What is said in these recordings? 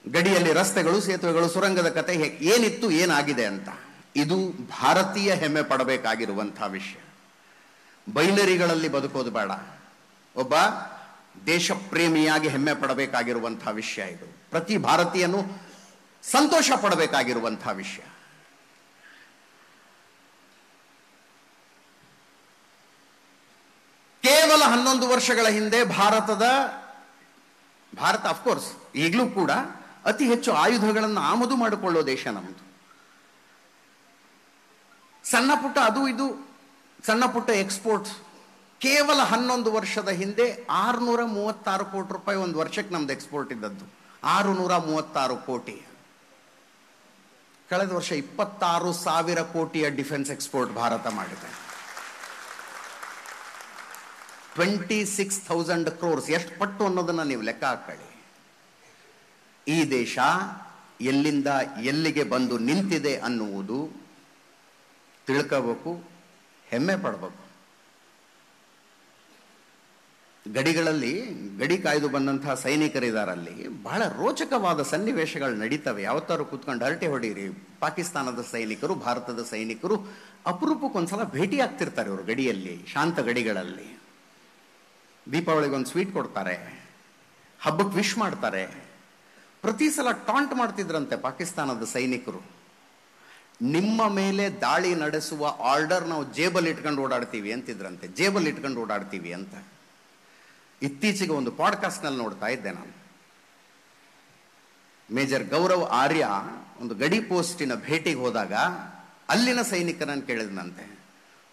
ಗಡಿಯಲ್ಲಿ ರಸ್ತೆಗಳು, ಸೇತುವೆಗಳು, ಸುರಂಗದ ಕತೆ ಏನಿತ್ತು, ಏನಾಗಿದೆ ಅಂತ. ಇದು ಭಾರತೀಯ ಹೆಮ್ಮೆ ಪಡಬೇಕಾಗಿರುವಂತಹ ವಿಷಯ. ಬೈನರಿಗಳಲ್ಲಿ ಬದುಕೋದು ಬೇಡ. ಒಬ್ಬ ದೇಶ ಪ್ರೇಮಿಯಾಗಿ ಹೆಮ್ಮೆ ಪಡಬೇಕಾಗಿರುವಂತಹ ವಿಷಯ ಇದು. ಪ್ರತಿ ಭಾರತೀಯನು ಸಂತೋಷ ಪಡಬೇಕಾಗಿರುವಂತಹ ವಿಷಯ. ಕೇವಲ 11 ವರ್ಷಗಳ ಹಿಂದೆ ಭಾರತ ಅಫ್ಕೋರ್ಸ್ ಈಗಲೂ ಕೂಡ ಅತಿ ಹೆಚ್ಚು ಆಯುಧಗಳನ್ನು ಆಮದು ಮಾಡಿಕೊಳ್ಳೋ ದೇಶ ನಮ್ಮದು. ಸಣ್ಣ ಪುಟ್ಟ ಅದು ಇದು ಸಣ್ಣ ಪುಟ್ಟ ಎಕ್ಸ್ಪೋರ್ಟ್ಸ್. ಕೇವಲ 11 ವರ್ಷದ ಹಿಂದೆ 636 ಕೋಟಿ ರೂಪಾಯಿ ಒಂದು ವರ್ಷಕ್ಕೆ ನಮ್ದು ಎಕ್ಸ್ಪೋರ್ಟ್ ಇದ್ದದ್ದು. 636 ಕೋಟಿ. ಕಳೆದ ವರ್ಷ 26,000 ಕೋಟಿಯ ಡಿಫೆನ್ಸ್ ಎಕ್ಸ್ಪೋರ್ಟ್ ಭಾರತ ಮಾಡಿದೆ. 26,000 crores. ಎಷ್ಟು ಪಟ್ಟು ಅನ್ನೋದನ್ನ ನೀವು ಲೆಕ್ಕ ಹಾಕೊಳ್ಳಿ. ಈ ದೇಶ ಎಲ್ಲಿಂದ ಎಲ್ಲಿಗೆ ಬಂದು ನಿಂತಿದೆ ಅನ್ನುವುದು ತಿಳ್ಕೋಬೇಕು, ಹೆಮ್ಮೆ ಪಡಬೇಕು. ಗಡಿಗಳಲ್ಲಿ ಗಡಿ ಕಾಯ್ದು ಬಂದಂತಹ ಸೈನಿಕರಿದಾರಲ್ಲಿ ಬಹಳ ರೋಚಕವಾದ ಸನ್ನಿವೇಶಗಳು ನಡೀತವೆ. ಯಾವತ್ತಾರು ಕೂತ್ಕೊಂಡು ಹರಟೆ ಹೊಡೀರಿ. ಪಾಕಿಸ್ತಾನದ ಸೈನಿಕರು, ಭಾರತದ ಸೈನಿಕರು ಅಪರೂಪಕ್ಕೊಂದ್ಸಲ ಭೇಟಿ ಆಗ್ತಿರ್ತಾರೆ. ಅವರು ಗಡಿಯಲ್ಲಿ, ಶಾಂತ ಗಡಿಗಳಲ್ಲಿ ದೀಪಾವಳಿಗೆ ಒಂದು ಸ್ವೀಟ್ ಕೊಡ್ತಾರೆ, ಹಬ್ಬಕ್ಕೆ ವಿಶ್ ಮಾಡ್ತಾರೆ. ಪ್ರತಿ ಸಲ ಟಾಂಟ್ ಮಾಡ್ತಿದ್ರಂತೆ ಪಾಕಿಸ್ತಾನದ ಸೈನಿಕರು. ನಿಮ್ಮ ಮೇಲೆ ದಾಳಿ ನಡೆಸುವ ಆರ್ಡರ್ ನಾವು ಜೇಬಲ್ಲಿ ಇಟ್ಕೊಂಡು ಓಡಾಡ್ತೀವಿ ಅಂತಿದ್ರಂತೆ. ಜೇಬಲ್ಲಿ ಇಟ್ಕೊಂಡು ಓಡಾಡ್ತೀವಿ ಅಂತ. ಇತ್ತೀಚೆಗೆ ಒಂದು ಪಾಡ್ಕಾಸ್ಟ್ನಲ್ಲಿ ನೋಡ್ತಾ ಇದ್ದೆ ನಾನು. ಮೇಜರ್ ಗೌರವ್ ಆರ್ಯ ಒಂದು ಗಡಿ ಪೋಸ್ಟಿನ ಭೇಟಿಗೆ ಹೋದಾಗ ಅಲ್ಲಿನ ಸೈನಿಕರನ್ನು ಕೇಳಿದ್ನಂತೆ,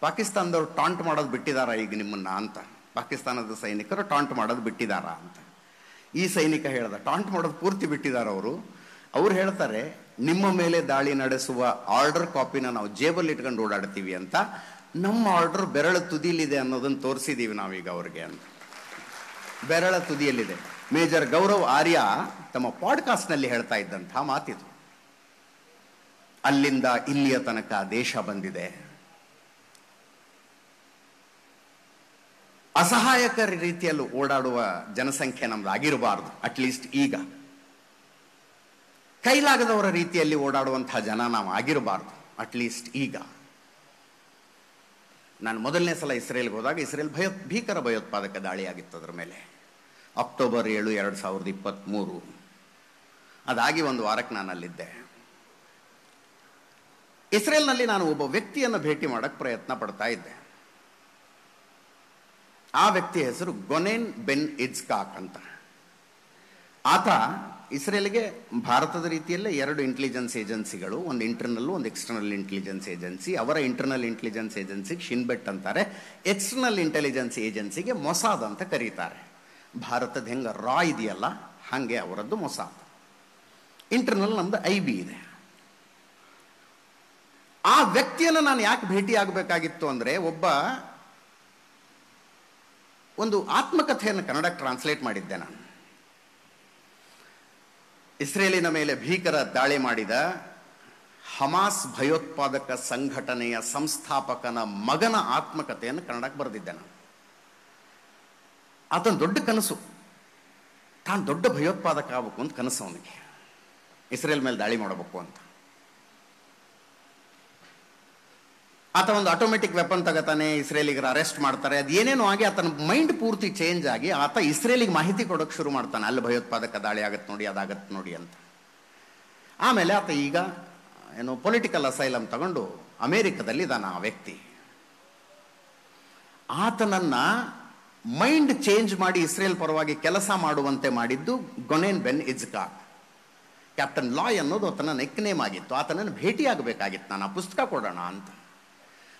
ಪಾಕಿಸ್ತಾನದವ್ರು ಟಾಂಟ್ ಮಾಡೋದು ಬಿಟ್ಟಿದಾರ ಈಗ ನಿಮ್ಮನ್ನ ಅಂತ. ಪಾಕಿಸ್ತಾನದ ಸೈನಿಕರು ಟಾಂಟ್ ಮಾಡೋದು ಬಿಟ್ಟಿದಾರ ಅಂತ. ಈ ಸೈನಿಕ ಹೇಳ್ದ, ಟಾಂಟ್ ಮಾಡೋದು ಪೂರ್ತಿ ಬಿಟ್ಟಿದಾರ ಅವರು. ಅವ್ರು ಹೇಳ್ತಾರೆ, ನಿಮ್ಮ ಮೇಲೆ ದಾಳಿ ನಡೆಸುವ ಆರ್ಡರ್ ಕಾಪಿನ ನಾವು ಜೇಬಲ್ಲಿ ಇಟ್ಕೊಂಡು ಓಡಾಡ್ತೀವಿ ಅಂತ. ನಮ್ಮ ಆರ್ಡರ್ ಬೆರಳ ತುದಿಯಲ್ಲಿದೆ ಅನ್ನೋದನ್ನು ತೋರಿಸಿದೀವಿ ನಾವೀಗ ಅವ್ರಿಗೆ ಅಂತ. ಬೆರಳ ತುದಿಯಲ್ಲಿದೆ. ಮೇಜರ್ ಗೌರವ್ ಆರ್ಯ ತಮ್ಮ ಪಾಡ್ಕಾಸ್ಟ್ನಲ್ಲಿ ಹೇಳ್ತಾ ಇದ್ದಂತಹ ಮಾತಿದು. ಅಲ್ಲಿಂದ ಇಲ್ಲಿಯ ತನಕ ದೇಶ ಬಂದಿದೆ. ಅಸಹಾಯಕ ರೀತಿಯಲ್ಲಿ ಓಡಾಡುವ ಜನಸಂಖ್ಯೆ ನಮ್ದು ಆಗಿರಬಾರ್ದು. ಅಟ್ಲೀಸ್ಟ್ ಈಗ ಕೈಲಾಗದವರ ರೀತಿಯಲ್ಲಿ ಓಡಾಡುವಂತಹ ಜನ ನಾವು ಆಗಿರಬಾರ್ದು. ಅಟ್ಲೀಸ್ಟ್ ಈಗ. ನಾನು ಮೊದಲನೇ ಸಲ ಇಸ್ರೇಲ್ಗೆ ಹೋದಾಗ ಇಸ್ರೇಲ್ ಭೀಕರ ಭಯೋತ್ಪಾದಕ ದಾಳಿಯಾಗಿತ್ತು ಅದರ ಮೇಲೆ. ಅಕ್ಟೋಬರ್ 7, 2023. ಅದಾಗಿ ಒಂದು ವಾರಕ್ಕೆ ನಾನು ಅಲ್ಲಿದ್ದೆ. ಇಸ್ರೇಲ್ನಲ್ಲಿ ನಾನು ಒಬ್ಬ ವ್ಯಕ್ತಿಯನ್ನು ಭೇಟಿ ಮಾಡಕ್ಕೆ ಪ್ರಯತ್ನ ಪಡ್ತಾ ಇದ್ದೆ. ಆ ವ್ಯಕ್ತಿಯ ಹೆಸರು ಗೊನೆನ್ ಬೆನ್ ಇಜ್ಕಾಕ್ ಅಂತ. ಆತ ಇಸ್ರೇಲ್ಗೆ ಭಾರತದ ರೀತಿಯಲ್ಲೇ 2 ಇಂಟೆಲಿಜೆನ್ಸ್ ಏಜೆನ್ಸಿಗಳು, ಒಂದು ಇಂಟರ್ನಲ್, ಒಂದು ಎಕ್ಸ್ಟರ್ನಲ್ ಇಂಟೆಲಿಜೆನ್ಸ್ ಏಜೆನ್ಸಿ. ಅವರ ಇಂಟರ್ನಲ್ ಇಂಟೆಲಿಜೆನ್ಸ್ ಏಜೆನ್ಸಿಗೆ ಶಿನ್ಬೆಟ್ ಅಂತಾರೆ, ಎಕ್ಸ್ಟರ್ನಲ್ ಇಂಟೆಲಿಜೆನ್ಸ್ ಏಜೆನ್ಸಿಗೆ ಮೊಸಾದ್ ಅಂತ ಕರೀತಾರೆ. ಭಾರತದ ಹೆಂಗ ರಾ ಇದೆಯಲ್ಲ ಹಾಗೆ ಅವರದ್ದು ಮೊಸಾದ್. ಇಂಟರ್ನಲ್ ನಮ್ದು IB ಇದೆ. ಆ ವ್ಯಕ್ತಿಯನ್ನು ನಾನು ಯಾಕೆ ಭೇಟಿ ಆಗಬೇಕಾಗಿತ್ತು ಅಂದ್ರೆ, ಒಂದು ಆತ್ಮಕಥೆಯನ್ನು ಕನ್ನಡಕ್ಕೆ ಟ್ರಾನ್ಸ್ಲೇಟ್ ಮಾಡಿದ್ದೆ ನಾನು. ಇಸ್ರೇಲಿನ ಮೇಲೆ ಭೀಕರ ದಾಳಿ ಮಾಡಿದ ಹಮಾಸ್ ಭಯೋತ್ಪಾದಕ ಸಂಘಟನೆಯ ಸಂಸ್ಥಾಪಕನ ಮಗನ ಆತ್ಮಕಥೆಯನ್ನು ಕನ್ನಡಕ್ಕೆ ಬರೆದಿದ್ದೆ ನಾನು. ಆತನ ದೊಡ್ಡ ಕನಸು, ತಾನು ದೊಡ್ಡ ಭಯೋತ್ಪಾದಕ ಆಗಬೇಕು ಅಂತ ಕನಸು ಅವನಿಗೆ. ಇಸ್ರೇಲ್ ಮೇಲೆ ದಾಳಿ ಮಾಡಬೇಕು ಅಂತ. ಆತ ಒಂದು ಆಟೋಮೆಟಿಕ್ ವೆಪನ್ ತಗತಾನೆ, ಇಸ್ರೇಲಿಗರ ಅರೆಸ್ಟ್ ಮಾಡ್ತಾರೆ. ಅದೇನೇನೋ ಆಗಿ ಆತನ ಮೈಂಡ್ ಪೂರ್ತಿ ಚೇಂಜ್ ಆಗಿ ಆತ ಇಸ್ರೇಲಿಗೆ ಮಾಹಿತಿ ಕೊಡೋಕೆ ಶುರು ಮಾಡ್ತಾನೆ, ಅಲ್ಲಿ ಭಯೋತ್ಪಾದಕ ದಾಳಿ ಆಗತ್ತೆ ನೋಡಿ, ಅದಾಗತ್ತೆ ನೋಡಿ ಅಂತ. ಆಮೇಲೆ ಆತ ಈಗ ಪೊಲಿಟಿಕಲ್ ಅಸೈಲಮ್ ತಗೊಂಡು ಅಮೇರಿಕದಲ್ಲಿ ಇದ್ದಾನೆ ಆ ವ್ಯಕ್ತಿ. ಆತನನ್ನ ಮೈಂಡ್ ಚೇಂಜ್ ಮಾಡಿ ಇಸ್ರೇಲ್ ಪರವಾಗಿ ಕೆಲಸ ಮಾಡುವಂತೆ ಮಾಡಿದ್ದು ಗೊನೆನ್ ಬೆನ್ ಇಜ್ಕಾಕ್. ಕ್ಯಾಪ್ಟನ್ ಲಾಯ್ ಅನ್ನೋದು ಆತನ ನೆಕ್ನೇಮ್ ಆಗಿತ್ತು. ಆತನನ್ನು ಭೇಟಿಯಾಗಬೇಕಾಗಿತ್ತು ನಾನು, ಆ ಪುಸ್ತಕ ಕೊಡೋಣ ಅಂತ.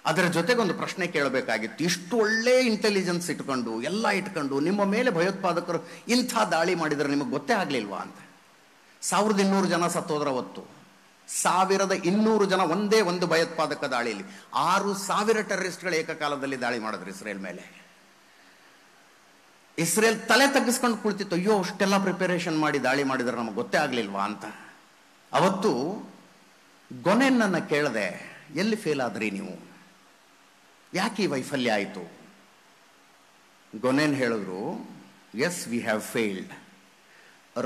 ಅದರ ಜೊತೆಗೆ ಒಂದು ಪ್ರಶ್ನೆ ಕೇಳಬೇಕಾಗಿತ್ತು. ಇಷ್ಟು ಒಳ್ಳೆ ಇಂಟೆಲಿಜೆನ್ಸ್ ಇಟ್ಕೊಂಡು ಎಲ್ಲ ಇಟ್ಕೊಂಡು ನಿಮ್ಮ ಮೇಲೆ ಭಯೋತ್ಪಾದಕರು ಇಂಥ ದಾಳಿ ಮಾಡಿದರೆ ನಿಮಗೆ ಗೊತ್ತೇ ಆಗಲಿಲ್ವಾ ಅಂತ. 1200 ಜನ ಸತ್ತೋದ್ರ ಅವತ್ತು. 1200 ಜನ ಒಂದೇ ಒಂದು ಭಯೋತ್ಪಾದಕ ದಾಳಿಯಲ್ಲಿ. 6000 ಟೆರರಿಸ್ಟ್ಗಳು ಏಕಕಾಲದಲ್ಲಿ ದಾಳಿ ಮಾಡಿದ್ರು ಇಸ್ರೇಲ್ ಮೇಲೆ. ಇಸ್ರೇಲ್ ತಲೆ ತಗ್ಗಿಸ್ಕೊಂಡು ಕುಳಿತಿತ್ತು, ಅಯ್ಯೋ ಅಷ್ಟೆಲ್ಲ ಪ್ರಿಪರೇಷನ್ ಮಾಡಿ ದಾಳಿ ಮಾಡಿದ್ರೆ ನಮಗೆ ಗೊತ್ತೇ ಆಗಲಿಲ್ವಾ ಅಂತ. ಅವತ್ತು ಗೊನೆನ್ನ ಕೇಳದೆ, ಎಲ್ಲಿ ಫೇಲ್ ಆದ್ರಿ ನೀವು, ಯಾಕೆ ಈ ವೈಫಲ್ಯ ಆಯಿತು? ಗೊನೆನ್ ಹೇಳಿದ್ರು, ಎಸ್ ವಿ ಹ್ಯಾವ್ ಫೇಲ್ಡ್,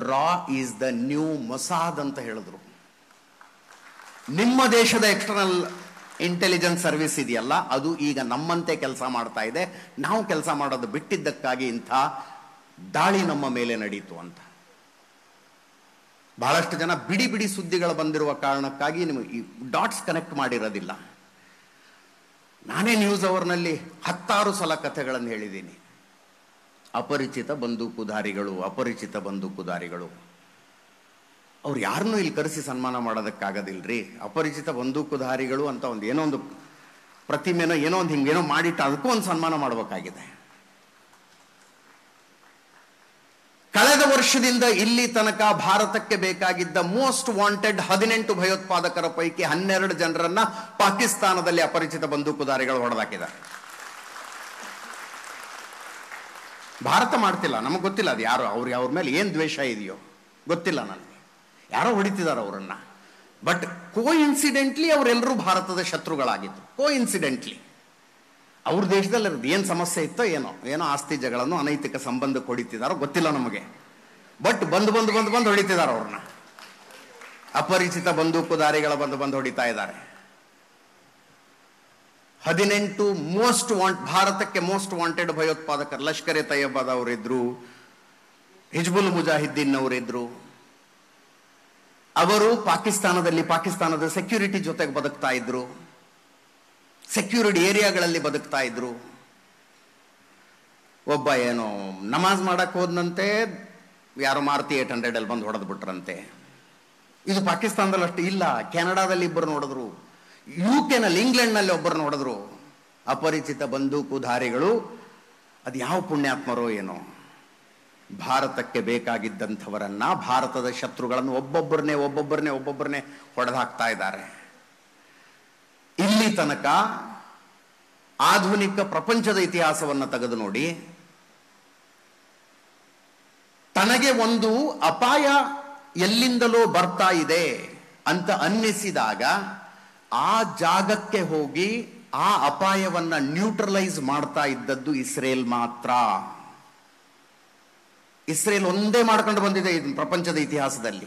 ರಾ ಈಸ್ ದ ನ್ಯೂ ಮೊಸಾದ್ ಅಂತ ಹೇಳಿದ್ರು. ನಿಮ್ಮ ದೇಶದ ಎಕ್ಸ್ಟರ್ನಲ್ ಇಂಟೆಲಿಜೆನ್ಸ್ ಸರ್ವಿಸ್ ಇದೆಯಲ್ಲ, ಅದು ಈಗ ನಮ್ಮಂತೆ ಕೆಲಸ ಮಾಡ್ತಾ ಇದೆ. ನಾವು ಕೆಲಸ ಮಾಡೋದು ಬಿಟ್ಟಿದ್ದಕ್ಕಾಗಿ ಇಂಥ ದಾಳಿ ನಮ್ಮ ಮೇಲೆ ನಡೀತು ಅಂತ. ಬಹಳಷ್ಟು ಜನ ಬಿಡಿ ಬಿಡಿ ಸುದ್ದಿಗಳು ಬಂದಿರುವ ಕಾರಣಕ್ಕಾಗಿ ನಿಮಗೆ ಈ ಡಾಟ್ಸ್ ಕನೆಕ್ಟ್ ಮಾಡಿರೋದಿಲ್ಲ. ನಾನೇ ನ್ಯೂಸ್ ಅವರ್ನಲ್ಲಿ 10 ಸಲ ಕಥೆಗಳನ್ನು ಹೇಳಿದ್ದೀನಿ. ಅಪರಿಚಿತ ಬಂದೂಕುಧಾರಿಗಳು, ಅಪರಿಚಿತ ಬಂದೂಕುಧಾರಿಗಳು. ಅವ್ರು ಯಾರನ್ನೂ ಇಲ್ಲಿ ಕರೆಸಿ ಸನ್ಮಾನ ಮಾಡೋದಕ್ಕಾಗೋದಿಲ್ರಿ. ಅಪರಿಚಿತ ಬಂದೂಕುಧಾರಿಗಳು ಅಂತ ಏನೋ ಒಂದು ಪ್ರತಿಮೆನೋ ಏನೋ ಒಂದು ಹಿಂಗೇನೋ ಮಾಡಿಟ್ಟು ಅದಕ್ಕೂ ಒಂದು ಸನ್ಮಾನ ಮಾಡಬೇಕಾಗಿದೆ. ಕಳೆದ ವರ್ಷದಿಂದ ಇಲ್ಲಿ ತನಕ ಭಾರತಕ್ಕೆ ಬೇಕಾಗಿದ್ದ ಮೋಸ್ಟ್ ವಾಂಟೆಡ್ 18 ಭಯೋತ್ಪಾದಕರ ಪೈಕಿ 12 ಜನರನ್ನ ಪಾಕಿಸ್ತಾನದಲ್ಲಿ ಅಪರಿಚಿತ ಬಂದೂಕುಧಾರಿಗಳು ಹೊಡೆದಾಕಿದ್ದಾರೆ. ಭಾರತ ಮಾಡ್ತಿಲ್ಲ, ನಮಗೆ ಗೊತ್ತಿಲ್ಲ ಅದು ಯಾರು, ಅವ್ರ ಮೇಲೆ ಏನ್ ದ್ವೇಷ ಇದೆಯೋ ಗೊತ್ತಿಲ್ಲ ನನಗೆ. ಯಾರೋ ಹೊಡಿತಿದ್ದಾರೆ ಅವರನ್ನ. ಬಟ್ ಕೋ ಇನ್ಸಿಡೆಂಟ್ಲಿ ಅವರೆಲ್ಲರೂ ಭಾರತದ ಶತ್ರುಗಳಾಗಿತ್ತು. ಕೋ ಇನ್ಸಿಡೆಂಟ್ಲಿ ಅವ್ರ ದೇಶದಲ್ಲಿ ಏನ್ ಸಮಸ್ಯೆ ಇತ್ತೋ ಏನೋ ಆಸ್ತಿ ಜಗಳನ್ನು ಅನೈತಿಕ ಸಂಬಂಧಕ್ಕೆ ಹೊಡಿತಿದಾರೋ ಗೊತ್ತಿಲ್ಲ ನಮಗೆ. ಬಟ್ ಬಂದು ಹೊಡಿತಿದ್ದಾರೆ ಅವ್ರನ್ನ. ಅಪರಿಚಿತ ಬಂದೂಕುಧಾರಿಗಳ ಬಂದು ಹೊಡಿತಾ ಇದ್ದಾರೆ. 18 ಭಾರತಕ್ಕೆ ಮೋಸ್ಟ್ ವಾಂಟೆಡ್ ಭಯೋತ್ಪಾದಕರು ಲಷ್ಕರ್ ಎ ತಯ್ಯಬಾದ್ ಅವರಿದ್ರು, ಹಿಜ್ಬುಲ್ ಮುಜಾಹಿದ್ದೀನ್ ಅವರಿದ್ರು. ಅವರು ಪಾಕಿಸ್ತಾನದ ಸೆಕ್ಯೂರಿಟಿ ಜೊತೆಗೆ ಬದುಕ್ತಾ ಇದ್ರು, ಸೆಕ್ಯೂರಿಟಿ ಏರಿಯಾಗಳಲ್ಲಿ ಬದುಕ್ತಾ ಇದ್ರು. ಒಬ್ಬ ಏನೋ ನಮಾಜ್ ಮಾಡಕ್ ಹೋದಂತೆ ಯಾರೋ ಮಾರುತಿ 800 ಅಲ್ಲಿ ಬಂದು ಹೊಡೆದು ಬಿಟ್ರಂತೆ. ಇದು ಪಾಕಿಸ್ತಾನದಲ್ಲಿ ಅಷ್ಟು ಇಲ್ಲ, ಕೆನಡಾದಲ್ಲಿ ಇಬ್ಬರು ನೋಡಿದ್ರು, ಯುಕೆನಲ್ಲಿ ಇಂಗ್ಲೆಂಡ್ನಲ್ಲಿ ಒಬ್ಬರು ನೋಡಿದ್ರು. ಅಪರಿಚಿತ ಬಂದೂಕುಧಾರಿಗಳು ಅದು ಯಾವ ಪುಣ್ಯಾತ್ಮರೋ ಏನೋ ಭಾರತಕ್ಕೆ ಬೇಕಾಗಿದ್ದಂಥವರನ್ನ, ಭಾರತದ ಶತ್ರುಗಳನ್ನು ಒಬ್ಬೊಬ್ಬರನ್ನೇ ಹೊಡೆದಾಕ್ತಾ ಇದ್ದಾರೆ. ಇಲ್ಲಿ ತನಕ ಆಧುನಿಕ ಪ್ರಪಂಚದ ಇತಿಹಾಸವನ್ನು ತೆಗೆದು ನೋಡಿ, ತನಗೆ ಒಂದು ಅಪಾಯ ಎಲ್ಲಿಂದಲೋ ಬರ್ತಾ ಇದೆ ಅಂತ ಅನ್ನಿಸಿದಾಗ ಆ ಜಾಗಕ್ಕೆ ಹೋಗಿ ಆ ಅಪಾಯವನ್ನ ನ್ಯೂಟ್ರಲೈಸ್ ಮಾಡ್ತಾ ಇದ್ದದ್ದು ಇಸ್ರೇಲ್ ಮಾತ್ರ. ಇಸ್ರೇಲ್ ಒಂದೇ ಮಾಡ್ಕೊಂಡು ಬಂದಿದೆ ಪ್ರಪಂಚದ ಇತಿಹಾಸದಲ್ಲಿ.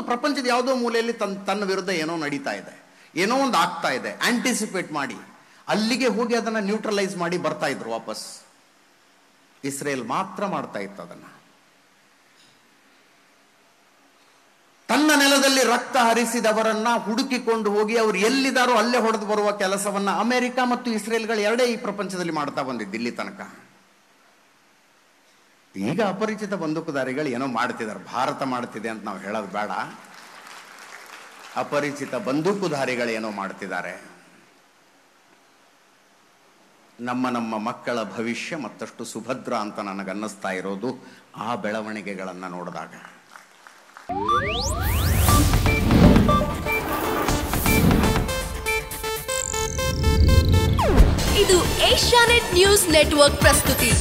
ಪ್ರಪಂಚದ ಯಾವುದೋ ಮೂಲೆಯಲ್ಲಿ ತನ್ನ ವಿರುದ್ಧ ಏನೋ ನಡೀತಾ ಇದೆ, ಏನೋ ಒಂದು ಆಗ್ತಾ ಇದೆ, ಆಂಟಿಸಿಪೇಟ್ ಮಾಡಿ ಅಲ್ಲಿಗೆ ಹೋಗಿ ಅದನ್ನ ನ್ಯೂಟ್ರಲೈಸ್ ಮಾಡಿ ಬರ್ತಾ ಇದ್ರು ವಾಪಸ್. ಇಸ್ರೇಲ್ ಮಾತ್ರ ಮಾಡ್ತಾ ಇತ್ತು ಅದನ್ನ. ತನ್ನ ನೆಲದಲ್ಲಿ ರಕ್ತ ಹರಿಸಿದವರನ್ನ ಹುಡುಕಿಕೊಂಡು ಹೋಗಿ ಅವ್ರು ಎಲ್ಲಿದ್ದಾರೋ ಅಲ್ಲೇ ಹೊಡೆದು ಬರುವ ಕೆಲಸವನ್ನ ಅಮೆರಿಕ ಮತ್ತು ಇಸ್ರೇಲ್ಗಳು ಎರಡೇ ಈ ಪ್ರಪಂಚದಲ್ಲಿ ಮಾಡ್ತಾ ಬಂದಿದ್ದು ಇಲ್ಲಿ ತನಕ. ಈಗ ಅಪರಿಚಿತ ಬಂದೂಕುಧಾರಿಗಳು ಏನೋ ಮಾಡ್ತಿದ್ದಾರೆ, ಭಾರತ ಮಾಡ್ತಿದೆ ಅಂತ ನಾವು ಹೇಳೋದು ಬೇಡ. ಅಪರಿಚಿತ ಬಂದೂಕುಧಾರಿಗಳು ಏನೋ ಮಾಡ್ತಿದ್ದಾರೆ. ನಮ್ಮ ಮಕ್ಕಳ ಭವಿಷ್ಯ ಮತ್ತಷ್ಟು ಸುಭದ್ರ ಅಂತ ನನಗನ್ನಿಸ್ತಾ ಇರೋದು ಆ ಬೆಳವಣಿಗೆಗಳನ್ನು ನೋಡಿದಾಗ. ಇದು ಏಷ್ಯಾನೆಟ್ ನ್ಯೂಸ್ ನೆಟ್ವರ್ಕ್ ಪ್ರಸ್ತುತಿ.